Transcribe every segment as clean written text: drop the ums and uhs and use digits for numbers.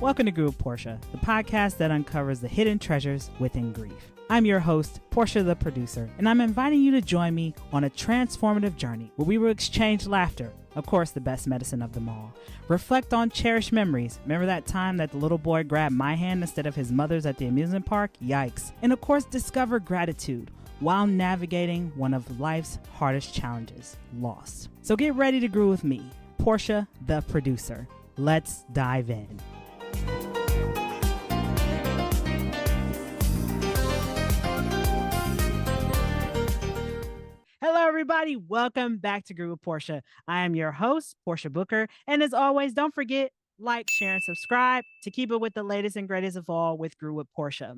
Welcome to Grieving Portia, the podcast that uncovers the hidden treasures within grief. I'm your host, Portia the producer, and I'm inviting you to join me on a transformative journey where we will exchange laughter, of course the best medicine of them all, reflect on cherished memories. Remember that time that the little boy grabbed my hand instead of his mother's at the amusement park? Yikes. And of course discover gratitude while navigating one of life's hardest challenges, loss. So get ready to groove with me, Portia the producer. Let's dive in. Hello, everybody. Welcome back to Grieving Portia. I am your host, Portia Booker. And as always, don't forget, like, share, and subscribe to keep it with the latest and greatest of all with Grieving with Portia.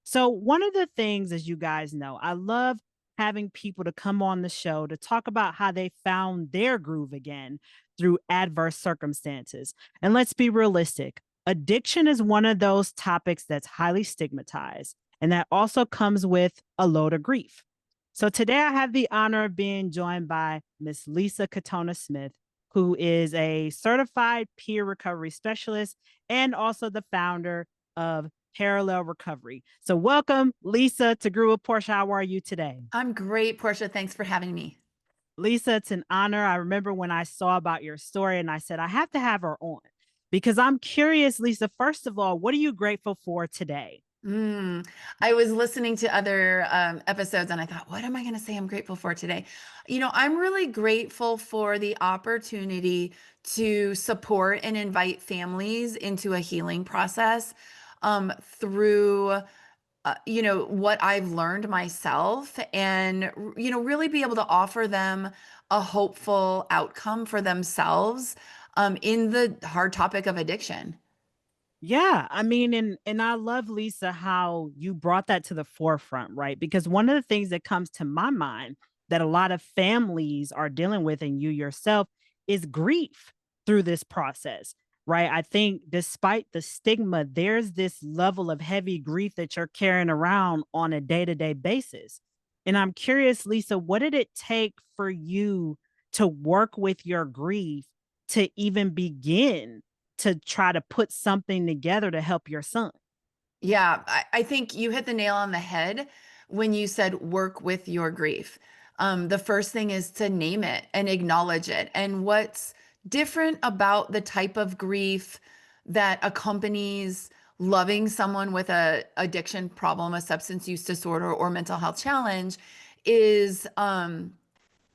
So one of the things, as you guys know, I love having people to come on the show to talk about how they found their groove again through adverse circumstances. And let's be realistic. Addiction is one of those topics that's highly stigmatized, and that also comes with a load of grief. So today I have the honor of being joined by Miss Lisa Katona-Smith, who is a certified peer recovery specialist and also the founder of Parallel Recovery. So welcome, Lisa, to Grieving with Portia. How are you today? I'm great, Portia. Thanks for having me. Lisa, it's an honor. I remember when I saw about your story and I said, I have to have her on because I'm curious, Lisa, first of all, what are you grateful for today? I was listening to other episodes and I thought, what am I going to say I'm grateful for today? I'm really grateful for the opportunity to support and invite families into a healing process through what I've learned myself and, really be able to offer them a hopeful outcome for themselves in the hard topic of addiction. Yeah, I mean, and I love, Lisa, how you brought that to the forefront, right? Because one of the things that comes to my mind that a lot of families are dealing with, and you yourself, is grief through this process, right? I think despite the stigma, there's this level of heavy grief that you're carrying around on a day-to-day basis. And I'm curious, Lisa, what did it take for you to work with your grief to even begin to try to put something together to help your son? Yeah, I think you hit the nail on the head when you said work with your grief. The first thing is to name it and acknowledge it. And what's different about the type of grief that accompanies loving someone with a addiction problem, a substance use disorder, or mental health challenge is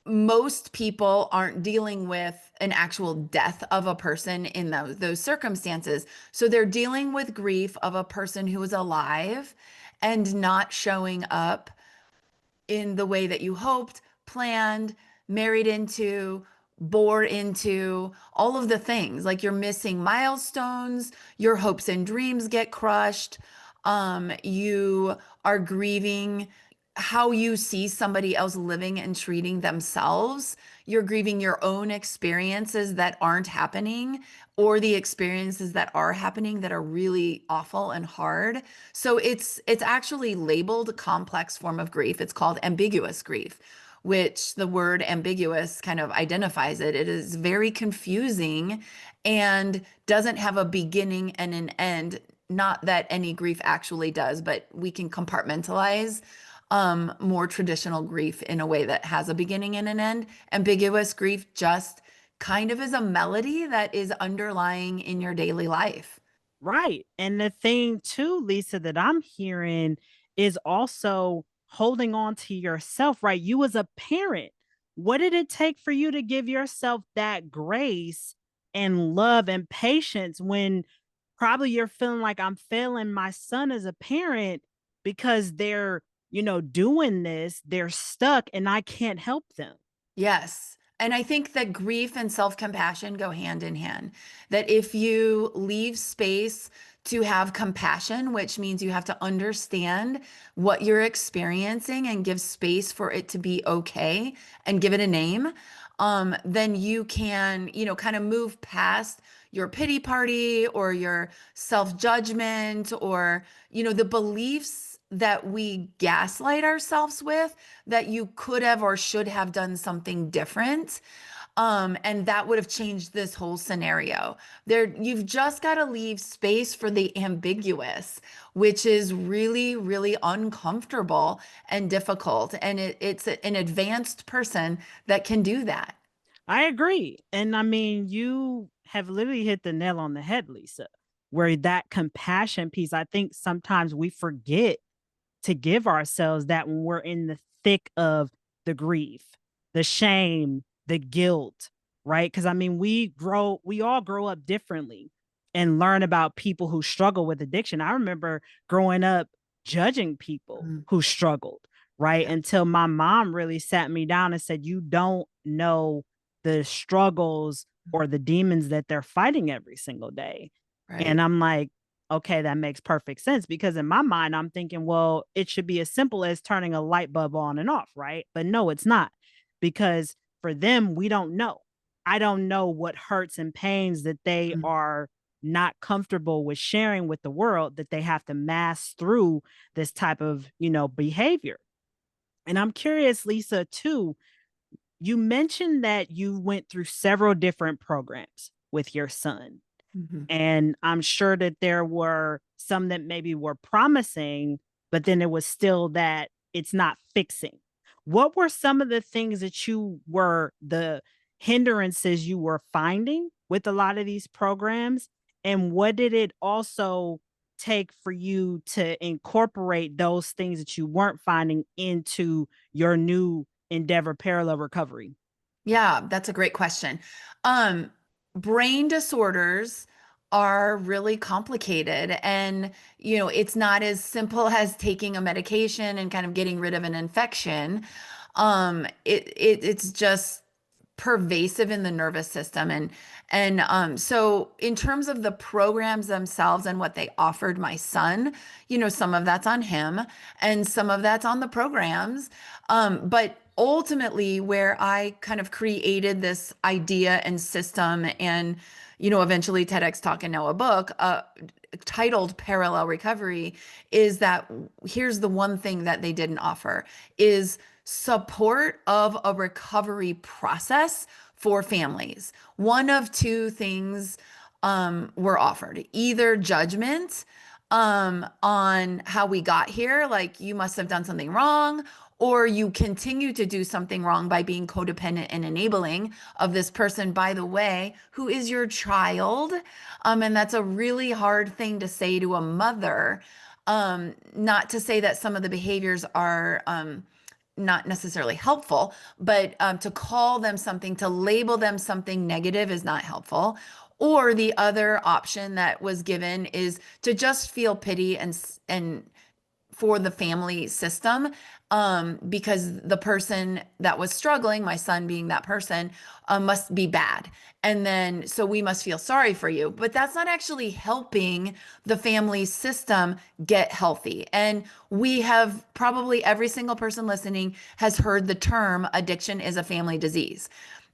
most people aren't dealing with an actual death of a person in those circumstances. So they're dealing with grief of a person who is alive and not showing up in the way that you hoped, planned, married into, bore into, all of the things. Like you're missing milestones, your hopes and dreams get crushed. You are grieving how you see somebody else living and treating themselves. You're grieving your own experiences that aren't happening or the experiences that are happening that are really awful and hard. So it's actually labeled a complex form of grief. It's called ambiguous grief, which the word ambiguous kind of identifies it. It is very confusing and doesn't have a beginning and an end. Not that any grief actually does, but we can compartmentalize more traditional grief in a way that has a beginning and an end. Ambiguous grief just kind of is a melody that is underlying in your daily life. Right. And the thing too, Lisa, that I'm hearing is also holding on to yourself, right? You as a parent, what did it take for you to give yourself that grace and love and patience when probably you're feeling like I'm failing my son as a parent because they're, doing this, they're stuck and I can't help them. Yes. And I think that grief and self-compassion go hand in hand. That if you leave space to have compassion, which means you have to understand what you're experiencing and give space for it to be okay and give it a name, then you can, kind of move past your pity party or your self-judgment or, the beliefs that we gaslight ourselves with that you could have or should have done something different. And that would have changed this whole scenario. You've just got to leave space for the ambiguous, which is really, really uncomfortable and difficult. And it's an advanced person that can do that. I agree. And I mean, you have literally hit the nail on the head, Lisa, where that compassion piece, I think sometimes we forget to give ourselves that when we're in the thick of the grief, the shame, the guilt, right? Because I mean, we all grow up differently and learn about people who struggle with addiction. I remember growing up judging people Mm, who struggled, right? yeah, Until my mom really sat me down and said, "You don't know the struggles or the demons that they're fighting every single day." And right. I'm like, okay, that makes perfect sense because in my mind, I'm thinking, well, it should be as simple as turning a light bulb on and off, right? But no, it's not because for them, we don't know. I don't know what hurts and pains that they Mm, are not comfortable with sharing with the world that they have to mask through this type of, behavior. And I'm curious, Lisa, too, you mentioned that you went through several different programs with your son. mhm, And I'm sure that there were some that maybe were promising, but then it was still that it's not fixing. What were some of the things that the hindrances you were finding with a lot of these programs? And what did it also take for you to incorporate those things that you weren't finding into your new endeavor, parallel recovery? Yeah, that's a great question. Um, Brain disorders are really complicated, and it's not as simple as taking a medication and kind of getting rid of an infection. It's just pervasive in the nervous system, and so in terms of the programs themselves and what they offered my son, some of that's on him and some of that's on the programs. But ultimately, where I kind of created this idea and system, and eventually TEDx talk and now a book titled Parallel Recovery, is that here's the one thing that they didn't offer is support of a recovery process for families. One of two things were offered: either judgment on how we got here, like you must have done something wrong, or you continue to do something wrong by being codependent and enabling of this person, by the way, who is your child. And that's a really hard thing to say to a mother. Not to say that some of the behaviors are not necessarily helpful, but to call them something, to label them something negative is not helpful. Or the other option that was given is to just feel pity and for the family system, because the person that was struggling, my son being that person, must be bad. And then, so we must feel sorry for you. But that's not actually helping the family system get healthy. And we have probably every single person listening has heard the term addiction is a family disease.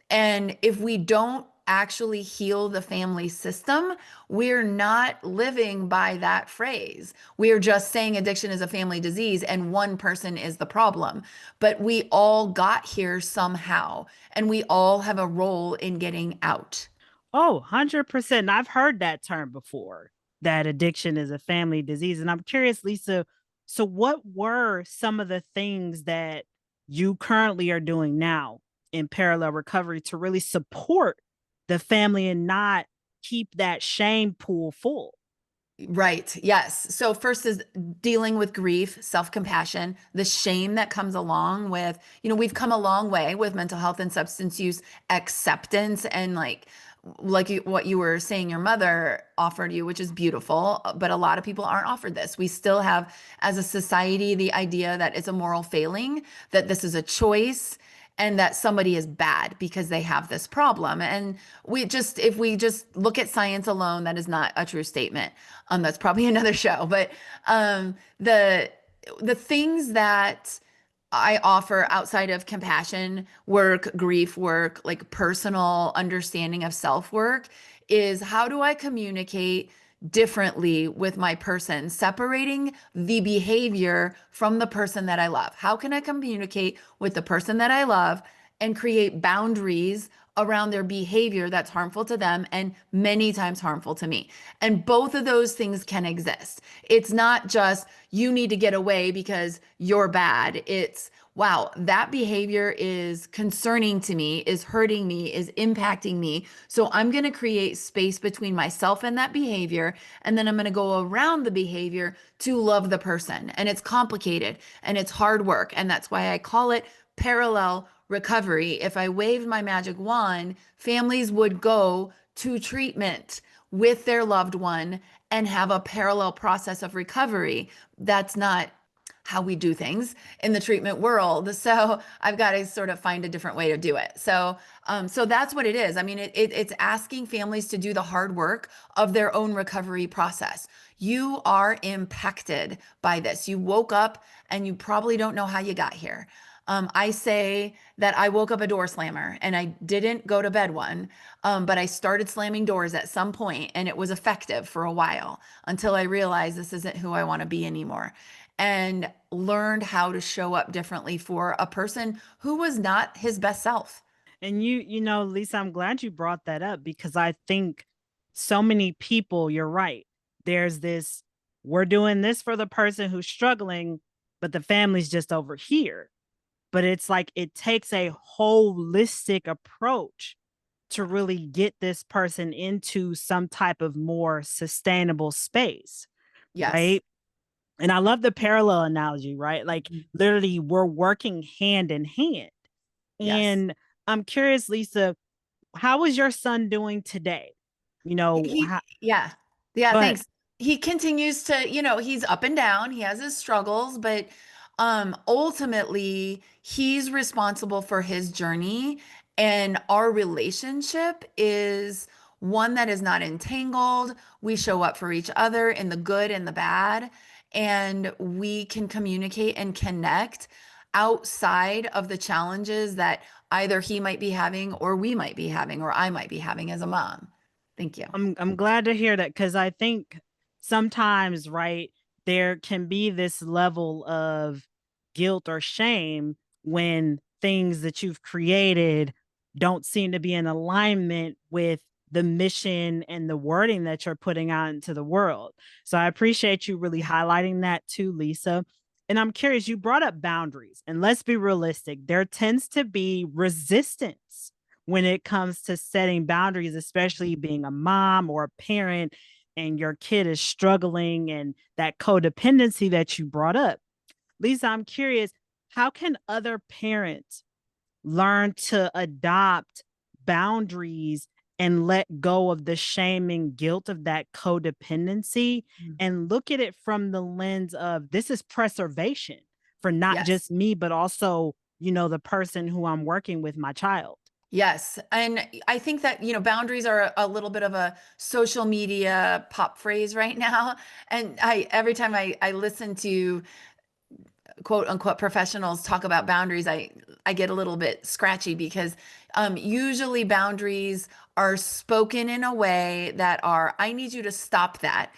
And if we don't actually heal the family system, we're not living by that phrase. We are just saying addiction is a family disease and one person is the problem. But we all got here somehow, and we all have a role in getting out. Oh, 100%. I've heard that term before, that addiction is a family disease. And I'm curious, Lisa, so what were some of the things that you currently are doing now in parallel recovery to really support the family and not keep that shame pool full? Right. Yes. So first is dealing with grief, self-compassion, the shame that comes along with, we've come a long way with mental health and substance use acceptance, and what you were saying your mother offered you, which is beautiful, but a lot of people aren't offered this. We still have, as a society, the idea that it's a moral failing, that this is a choice, and that somebody is bad because they have this problem. And if we just look at science alone, that is not a true statement. That's probably another show. But the things that I offer outside of compassion work, grief work, like personal understanding of self work, is how do I communicate differently with my person, separating the behavior from the person that I love? How can I communicate with the person that I love and create boundaries around their behavior that's harmful to them and many times harmful to me. And both of those things can exist. It's not just you need to get away because you're bad. It's wow, that behavior is concerning to me, is hurting me, is impacting me. So I'm going to create space between myself and that behavior. And then I'm going to go around the behavior to love the person. And it's complicated and it's hard work. And that's why I call it parallel recovery. If I waved my magic wand, families would go to treatment with their loved one and have a parallel process of recovery. That's not how we do things in the treatment world. So I've got to sort of find a different way to do it. So that's what it is. I mean, it's asking families to do the hard work of their own recovery process. You are impacted by this. You woke up and you probably don't know how you got here. I say that I woke up a door slammer and I didn't go to bed one, but I started slamming doors at some point and it was effective for a while until I realized this isn't who I want to be anymore and learned how to show up differently for a person who was not his best self. And Lisa, I'm glad you brought that up because I think so many people, you're right. There's this, we're doing this for the person who's struggling, but the family's just over here. But it's like it takes a holistic approach to really get this person into some type of more sustainable space, Yes. right? And I love the parallel analogy, right? Like Mhm. literally, we're working hand in hand. Yes. And I'm curious, Lisa, how is your son doing today? Yeah. Yeah, But thanks. He continues to, he's up and down. He has his struggles, but ultimately he's responsible for his journey and our relationship is one that is not entangled. We show up for each other in the good and the bad, and we can communicate and connect outside of the challenges that either he might be having or we might be having or I might be having as a mom. Thank you. I'm glad to hear that because I think sometimes, right, there can be this level of guilt or shame when things that you've created don't seem to be in alignment with the mission and the wording that you're putting out into the world. So I appreciate you really Yeah. highlighting that too, Lisa. And I'm curious, you brought up boundaries, and let's be realistic. There tends to be resistance when it comes to setting boundaries, especially being a mom or a parent and your kid is struggling and that codependency that you brought up. Lisa, I'm curious, how can other parents learn to adopt boundaries and let go of the shame and guilt of that codependency Mm. and look at it from the lens of this is preservation for not Yes. just me, but also, the person who I'm working with, my child? Yes. And I think that, boundaries are a little bit of a social media pop phrase right now. And every time I listen to quote unquote professionals talk about boundaries, I get a little bit scratchy because usually boundaries are spoken in a way that are, I need you to stop that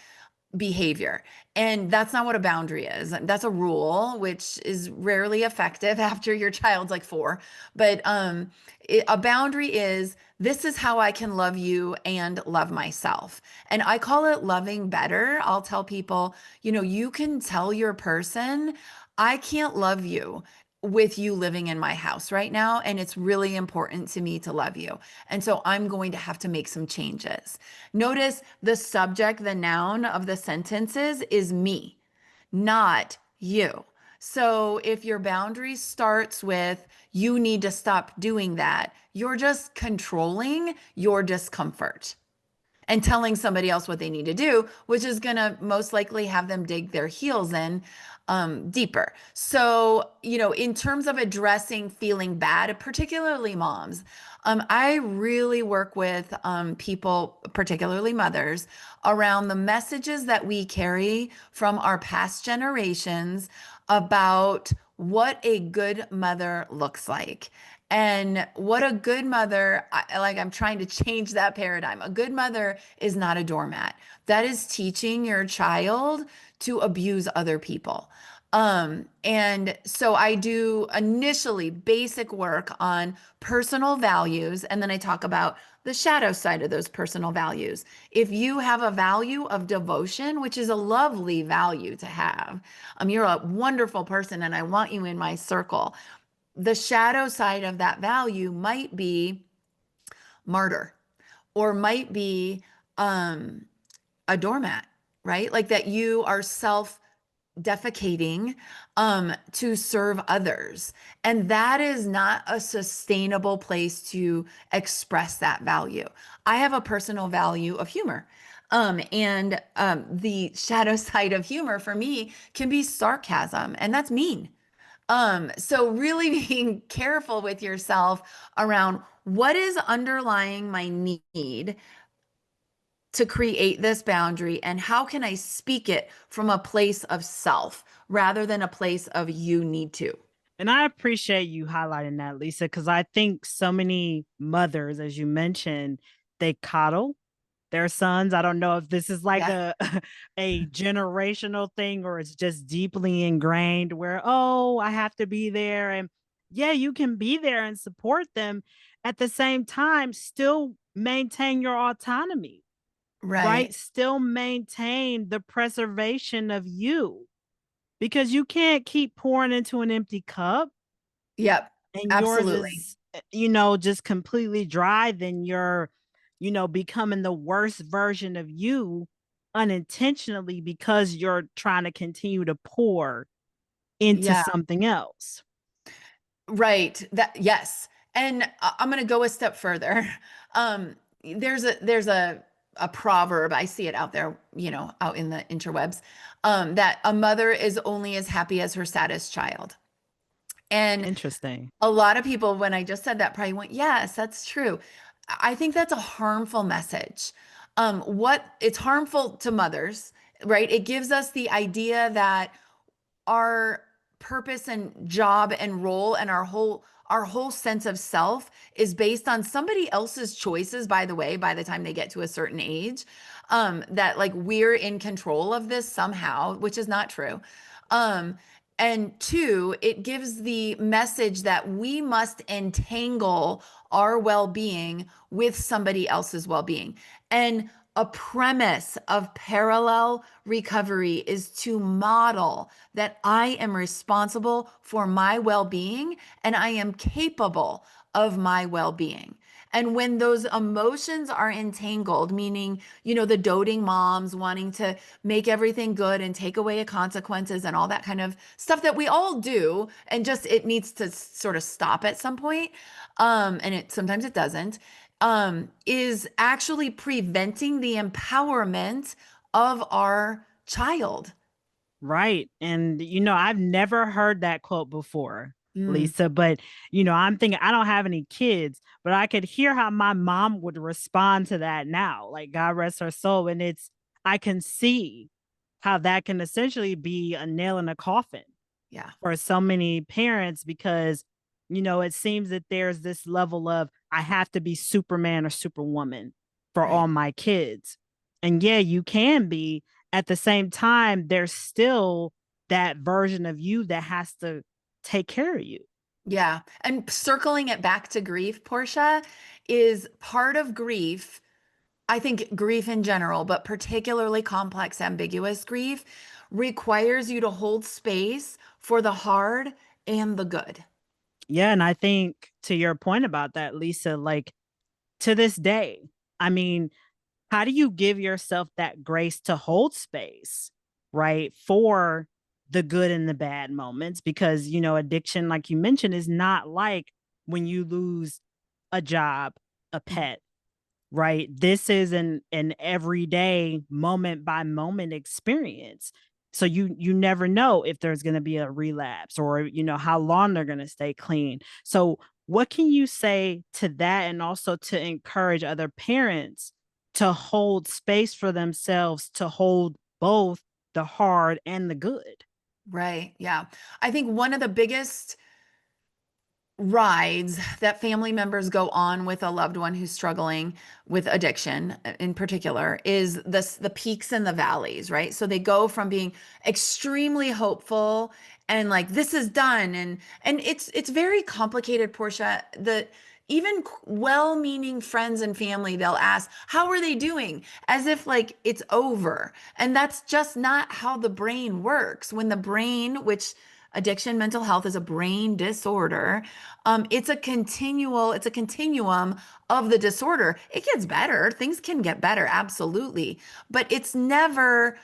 behavior. And that's not what a boundary is. That's a rule, which is rarely effective after your child's like 4. But a boundary is this is how I can love you and love myself. And I call it loving better. I'll tell people, you can tell your person, I can't love you with you living in my house right now. And it's really important to me to love you. And so I'm going to have to make some changes. Notice the subject, the noun of the sentences is me, not you. So if your boundary starts with, you need to stop doing that, you're just controlling your discomfort and telling somebody else what they need to do, which is going to most likely have them dig their heels in deeper. So, in terms of addressing feeling bad, particularly moms, I really work with people, particularly mothers, around the messages that we carry from our past generations about what a good mother looks like. And what a good mother, I'm trying to change that paradigm. A good mother is not a doormat. That is teaching your child to abuse other people. And so I do initially basic work on personal values, and then I talk about the shadow side of those personal values. If you have a value of devotion, which is a lovely value to have, you're a wonderful person and I want you in my circle. The shadow side of that value might be martyr or might be um, a doormat, right? Like that you are self defecating to serve others. And that is not a sustainable place to express that value. I have a personal value of humor. The shadow side of humor for me can be sarcasm, and that's mean. So really being careful with yourself around what is underlying my need to create this boundary and how can I speak it from a place of self rather than a place of you need to. And I appreciate you highlighting that, Lisa, because I think so many mothers, as you mentioned, they coddle their sons. I don't know if this is like Yeah. a a generational thing or it's just deeply ingrained where, oh, I have to be there. And yeah, you can be there and support them. At the same time, still maintain your autonomy, right? Right. Still maintain the preservation of you because you can't keep pouring into an empty cup Yep. and yours Absolutely. is, just completely dry, then you're, becoming the worst version of you unintentionally because you're trying to continue to pour into Yeah. something else. Right. That yes. And I'm going to go a step further. There's a proverb. I see it out there, out in the interwebs, that a mother is only as happy as her saddest child. And Interesting. a lot of people, when I just said that, probably went, yes, that's true. I think that's a harmful message. What it's harmful to mothers, right? It gives us the idea that our purpose and job and role and our whole sense of self is based on somebody else's choices, by the way, by the time they get to a certain age, that like we're in control of this somehow, which is not true. Um and two, it gives the message that we must entangle our well-being with somebody else's well-being. And a premise of parallel recovery is to model that I am responsible for my well being and I am capable of my well being. And when those emotions are entangled, meaning, the doting moms wanting to make everything good and take away consequences and all that kind of stuff that we all do, and just it needs to sort of stop at some point. And it sometimes it doesn't, is actually preventing the empowerment of our child. Right. And, I've never heard that quote before, Mm, Lisa, but, I'm thinking I don't have any kids, but I could hear how my mom would respond to that now. Like, God rest her soul. And I can see how that can essentially be a nail in a coffin yeah, for so many parents because, it seems that there's this level of I have to be Superman or Superwoman for right. all my kids. And yeah, you can be. At the same time, there's still that version of you that has to take care of you. Yeah. And circling it back to grief, Portia, is part of grief. I think grief in general, but particularly complex, ambiguous grief, requires you to hold space for the hard and the good. Yeah. And I think to your point about that, Lisa, like to this day, I mean, how do you give yourself that grace to hold space, right? For the good and the bad moments? Because, addiction, like you mentioned, is not like when you lose a job, a Mhm. pet, right? This is an everyday moment by moment experience. So you never know if there's going to be a relapse or how long they're going to stay clean. So what can you say to that and also to encourage other parents to hold space for themselves to hold both the hard and the good? Right. Yeah. I think one of the biggest rides that family members go on with a loved one who's struggling with addiction in particular is the peaks and the valleys, right? So they go from being extremely hopeful and like this is done, and it's very complicated, Portia. The even well-meaning friends and family, they'll ask, how are they doing? As if like it's over. And that's just not how the brain works. When the brain, which addiction mental health is a brain disorder, it's a continuum of the disorder. It gets better, things can get better, absolutely, but it's never,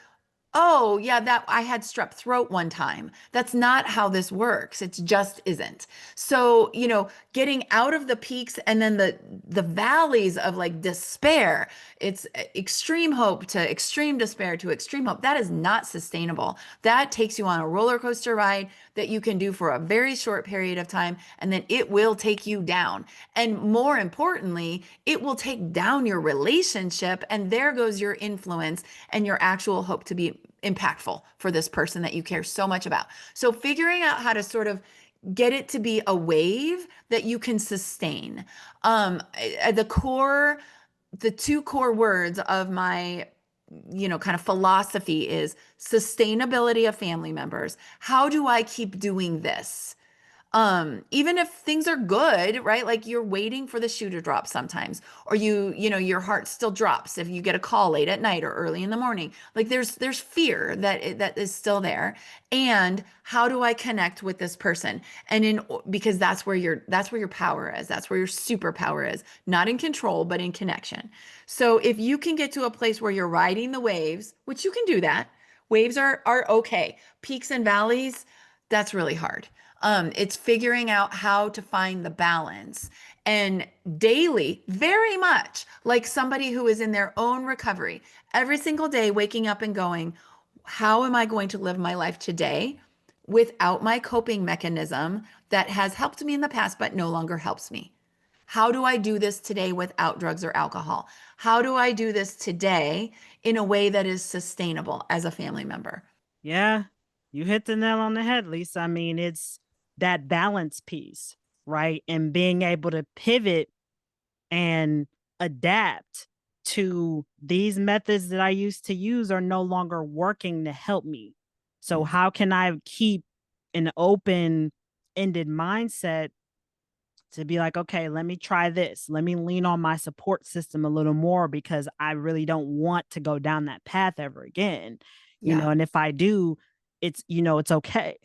oh, yeah, that I had strep throat one time. That's not how this works. It just isn't. So, getting out of the peaks and then the valleys of like despair, it's extreme hope to extreme despair to extreme hope. That is not sustainable. That takes you on a roller coaster ride that you can do for a very short period of time, and then it will take you down. And more importantly, it will take down your relationship, and there goes your influence and your actual hope to be impactful for this person that you care so much about. So figuring out how to sort of get it to be a wave that you can sustain. At the two core words of my kind of philosophy is sustainability of family members. How do I keep doing this? Even if things are good, right? Like you're waiting for the shoe to drop sometimes, or your heart still drops if you get a call late at night or early in the morning. Like there's fear that is still there. And how do I connect with this person? Because that's where your power is. That's where your superpower is, not in control, but in connection. So if you can get to a place where you're riding the waves, which you can do that, waves are okay. Peaks and valleys, that's really hard. It's figuring out how to find the balance, and daily, very much like somebody who is in their own recovery, every single day, waking up and going, how am I going to live my life today without my coping mechanism that has helped me in the past but no longer helps me? How do I do this today without drugs or alcohol? How do I do this today in a way that is sustainable as a family member? Yeah, you hit the nail on the head, Lisa. I mean, it's that balance piece, right? And being able to pivot and adapt to these methods that I used to use are no longer working to help me. So, Yes. how can I keep an open ended mindset to be like, okay, let me try this. Let me lean on my support system a little more because I really don't want to go down that path ever again. Yeah. And if I do, it's okay.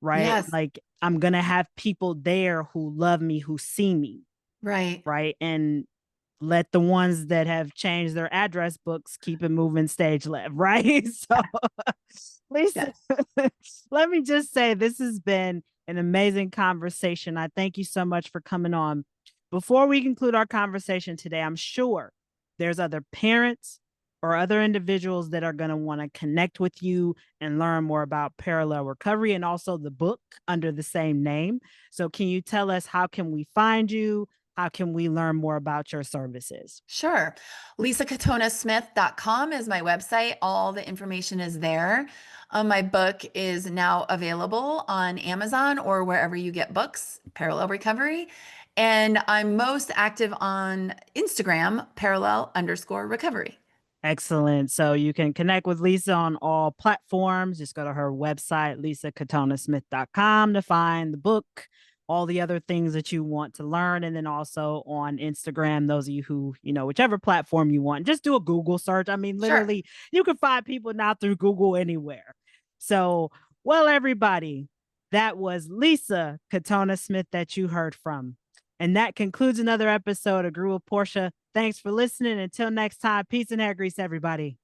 Right. Yes. Like I'm going to have people there who love me, who see me. Right. Right. And let the ones that have changed their address books keep it moving stage left. Right. So, Lisa, Yes. let me just say this has been an amazing conversation. I thank you so much for coming on. Before we conclude our conversation today, I'm sure there's other parents or other individuals that are going to want to connect with you and learn more about parallel recovery and also the book under the same name. So can you tell us, how can we find you? How can we learn more about your services? Sure. LisaKatona-Smith.com is my website. All the information is there. My book is now available on Amazon or wherever you get books, Parallel Recovery. And I'm most active on Instagram, parallel_recovery. Excellent. So you can connect with Lisa on all platforms. Just go to her website, lisakatonasmith.com, to find the book, all the other things that you want to learn. And then also on Instagram, those of you who, whichever platform you want, just do a Google search. I mean, Sure. literally, you can find people now through Google anywhere. So, well, everybody, that was Lisa Katona-Smith that you heard from. And that concludes another episode of Grew with Portia. Thanks for listening. Until next time, peace and hair grease, everybody.